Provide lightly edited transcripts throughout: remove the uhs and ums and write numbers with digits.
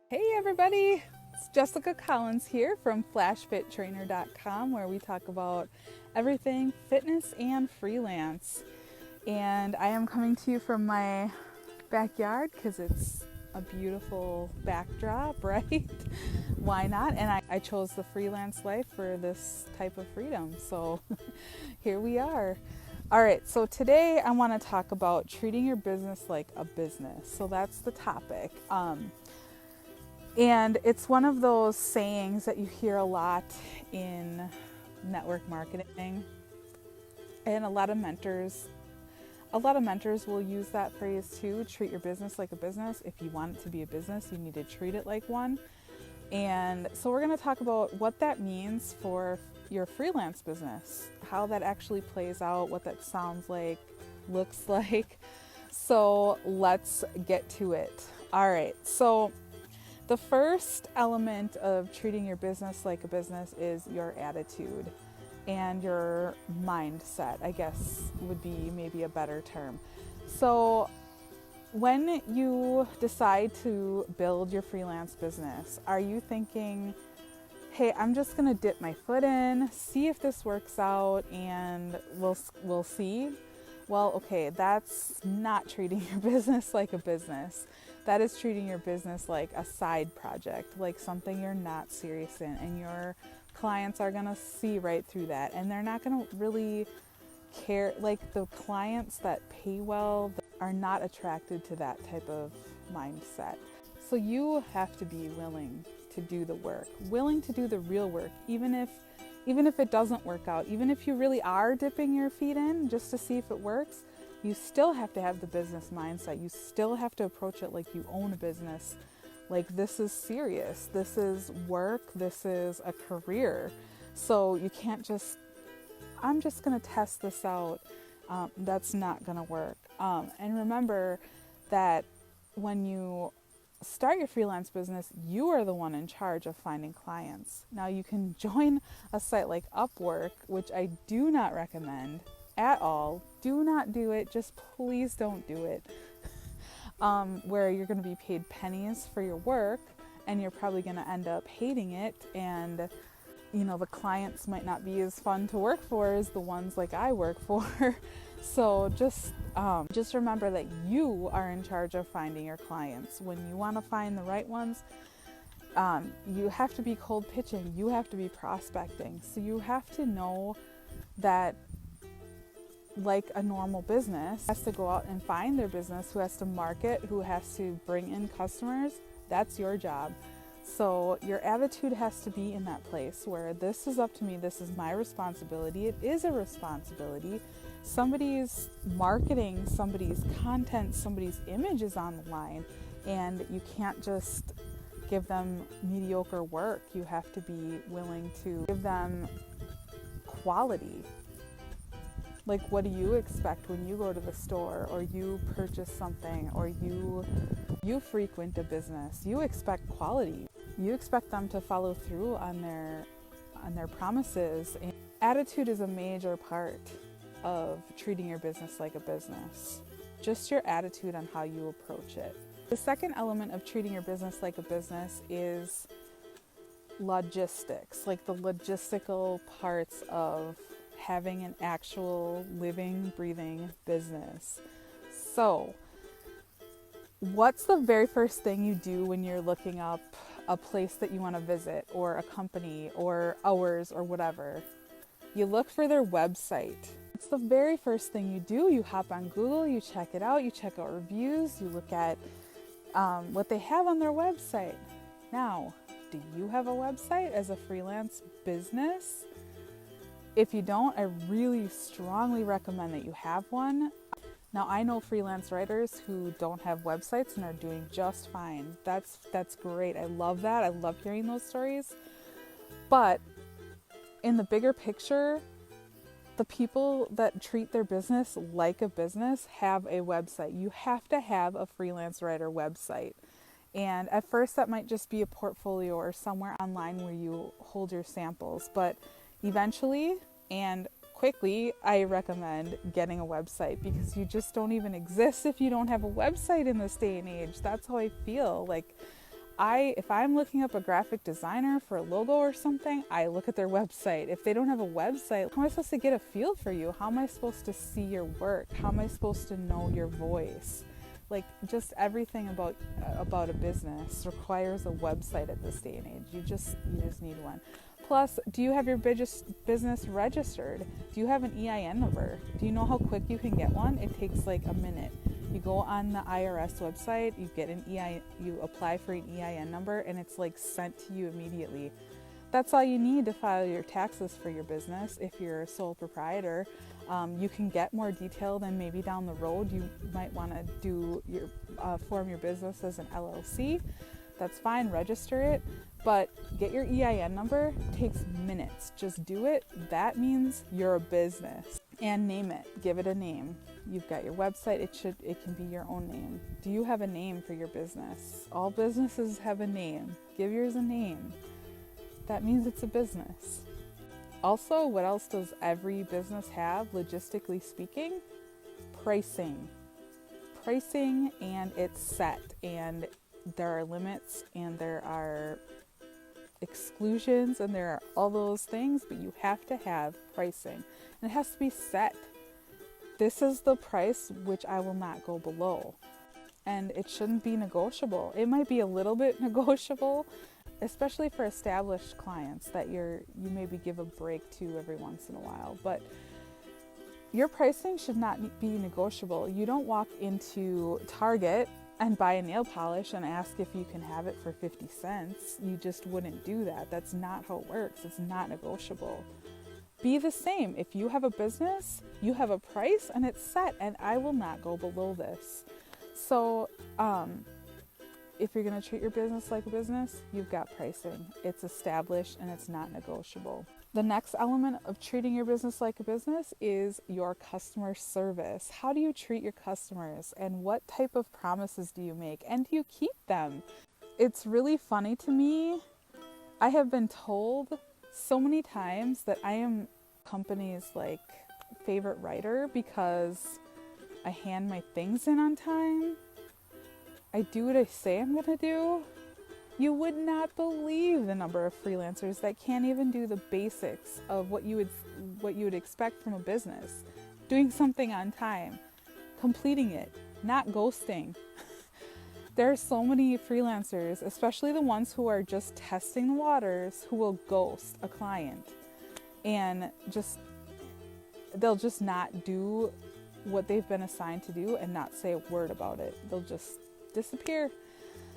Hey everybody, it's Jessica Collins here from flashfittrainer.com, where we talk about everything fitness and freelance. And I am coming to you from my backyard because it's a beautiful backdrop, right? Why not? And I chose the freelance life for this type of freedom. So here we are. All right, so today I want to talk about treating your business like a business. So that's the topic. And it's one of those sayings that you hear a lot in network marketing. And a lot of mentors will use that phrase too, treat your business like a business. If you want it to be a business, you need to treat it like one. And so we're going to talk about what that means for your freelance business, how that actually plays out, what that sounds like, looks like. So let's get to it. All right. So the first element of treating your business like a business is your attitude and your mindset, I guess would be maybe a better term. So when you decide to build your freelance business, are you thinking, hey, I'm just going to dip my foot in, see if this works out, and we'll see? Well, okay, that's not treating your business like a business. That is treating your business like a side project, like something you're not serious in, and your clients are going to see right through that, and they're not going to really care. Like, the clients that pay well are not attracted to that type of mindset. So you have to be willing to do the work, willing to do the real work, even if it doesn't work out, even if you really are dipping your feet in just to see if it works. You still have to have the business mindset. You still have to approach it like you own a business. Like, this is serious. This is work. This is a career. So you can't just, I'm just going to test this out. That's not going to work. And remember that when you start your freelance business, you are the one in charge of finding clients. Now, you can join a site like Upwork, which I do not recommend at all. Do not do it. Just please don't do it. Where you're going to be paid pennies for your work, and you're probably going to end up hating it, and the clients might not be as fun to work for as the ones like I work for. So just remember that you are in charge of finding your clients. When you want to find the right ones, you have to be cold pitching. You have to be prospecting. So you have to know that, like a normal business has to go out and find their business, who has to market, who has to bring in customers. That's your job. So your attitude has to be in that place where this is up to me, this is my responsibility. It is a responsibility. Somebody's marketing, somebody's content, somebody's image is on the line, and you can't just give them mediocre work. You have to be willing to give them quality. Like, what do you expect when you go to the store, or you purchase something, or you frequent a business? You expect quality. You expect them to follow through on their promises. And attitude is a major part of treating your business like a business. Just your attitude on how you approach it. The second element of treating your business like a business is logistics, like the logistical parts of having an actual living, breathing business. So, what's the very first thing you do when you're looking up a place that you want to visit, or a company, or hours, or whatever? You look for their website. It's the very first thing you do. You hop on Google, you check it out, you check out reviews, you look at what they have on their website. Now, do you have a website as a freelance business? If you don't, I really strongly recommend that you have one. Now, I know freelance writers who don't have websites and are doing just fine. That's great. I love that. I love hearing those stories. But in the bigger picture, the people that treat their business like a business have a website. You have to have a freelance writer website. And at first that might just be a portfolio or somewhere online where you hold your samples. But eventually and quickly, I recommend getting a website, because you just don't even exist if you don't have a website in this day and age. That's how I feel. Like, If I'm looking up a graphic designer for a logo or something, I look at their website. If they don't have a website, how am I supposed to get a feel for you? How am I supposed to see your work? How am I supposed to know your voice? Like, just everything about a business requires a website at this day and age. You just need one. Plus, do you have your business registered? Do you have an EIN number? Do you know how quick you can get one? It takes like a minute. You go on the IRS website, you get an EIN, you apply for an EIN number, and it's like sent to you immediately. That's all you need to file your taxes for your business. If you're a sole proprietor, you can get more detailed, and maybe down the road you might want to do form your business as an LLC. That's fine, register it, but get your EIN number. It takes minutes. Just do it. That means you're a business. And name it. Give it a name. You've got your website. It can be your own name. Do you have a name for your business? All businesses have a name. Give yours a name. That means it's a business. Also, what else does every business have, logistically speaking? Pricing. Pricing, and it's set, and there are limits, and there are exclusions, and there are all those things, but you have to have pricing. And it has to be set. This is the price which I will not go below. And it shouldn't be negotiable. It might be a little bit negotiable, especially for established clients that you maybe give a break to every once in a while. But your pricing should not be negotiable. You don't walk into Target and buy a nail polish and ask if you can have it for 50 cents. You just wouldn't do that. That's not how it works. It's not negotiable. Be the same. If you have a business, you have a price and it's set, and I will not go below this. So, if you're going to treat your business like a business, you've got pricing. It's established and it's not negotiable. The next element of treating your business like a business is your customer service. How do you treat your customers, and what type of promises do you make, and do you keep them? It's really funny to me. I have been told so many times that I am company's like favorite writer because I hand my things in on time. I do what I say I'm going to do. You would not believe the number of freelancers that can't even do the basics of what you would expect from a business. Doing something on time, completing it, not ghosting. There are so many freelancers, especially the ones who are just testing the waters, who will ghost a client and they'll just not do what they've been assigned to do and not say a word about it. They'll just disappear.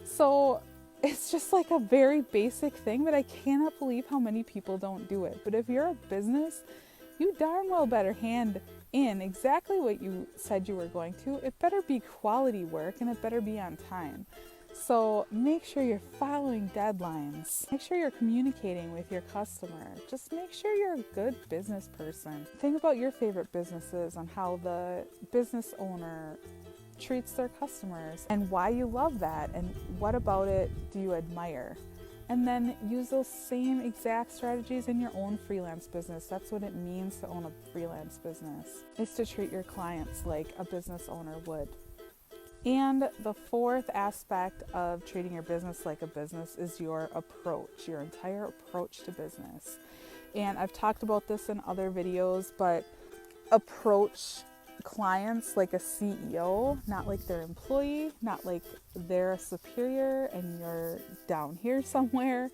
So it's just like a very basic thing, but I cannot believe how many people don't do it. But if you're a business, you darn well better hand in exactly what you said you were going to. It better be quality work, and it better be on time. So make sure you're following deadlines. Make sure you're communicating with your customer. Just make sure you're a good business person. Think about your favorite businesses and how the business owner treats their customers and why you love that, and what about it do you admire. And then use those same exact strategies in your own freelance business. That's what it means to own a freelance business, is to treat your clients like a business owner would. And the fourth aspect of treating your business like a business is your approach, your entire approach to business. And I've talked about this in other videos, but approach clients like a CEO, not like their employee, not like they're a superior and you're down here somewhere.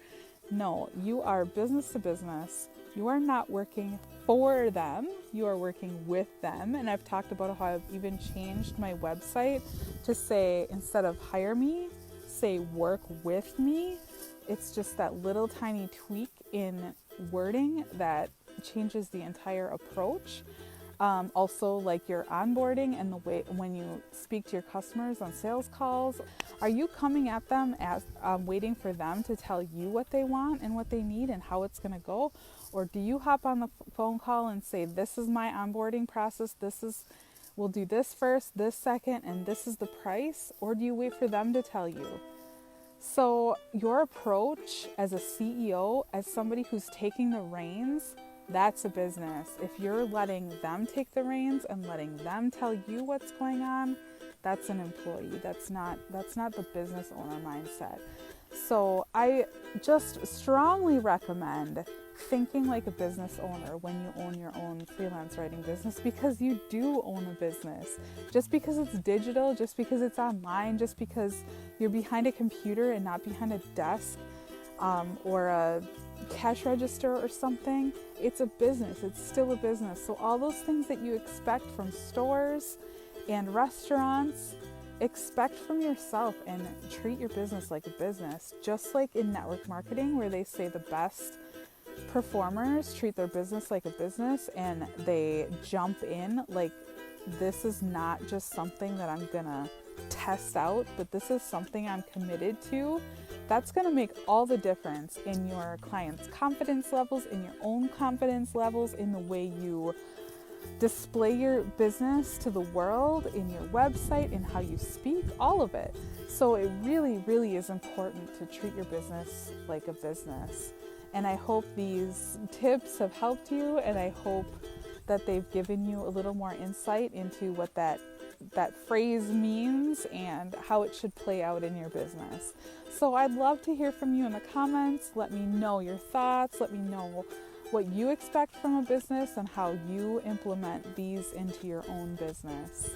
No, you are business to business. You are not working for them, you are working with them. And I've talked about how I've even changed my website to say, instead of hire me, say work with me. It's just that little tiny tweak in wording that changes the entire approach. Also, like your onboarding and the way when you speak to your customers on sales calls, are you coming at them as waiting for them to tell you what they want and what they need and how it's going to go? Or do you hop on the phone call and say, this is my onboarding process, we'll do this first, this second, and this is the price? Or do you wait for them to tell you? So your approach as a CEO, as somebody who's taking the reins, that's a business. If you're letting them take the reins and letting them tell you what's going on, that's an employee. That's not the business owner mindset. So I just strongly recommend thinking like a business owner when you own your own freelance writing business, because you do own a business. Just because it's digital, just because it's online, just because you're behind a computer and not behind a desk or a cash register or something, it's a business. It's still a business. So all those things that you expect from stores and restaurants, expect from yourself, and treat your business like a business. Just like in network marketing, where they say the best performers treat their business like a business, and they jump in like, this is not just something that I'm gonna test out, but this is something I'm committed to. That's gonna make all the difference in your clients' confidence levels, in your own confidence levels, in the way you display your business to the world, in your website, in how you speak, all of it. So it really, really is important to treat your business like a business. And I hope these tips have helped you, and I hope that they've given you a little more insight into what that phrase means and how it should play out in your business. So I'd love to hear from you in the comments. Let me know your thoughts. Let me know what you expect from a business and how you implement these into your own business.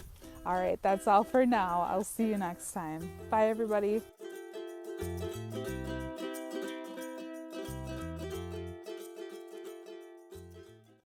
All right, that's all for now. I'll see you next time. Bye, everybody.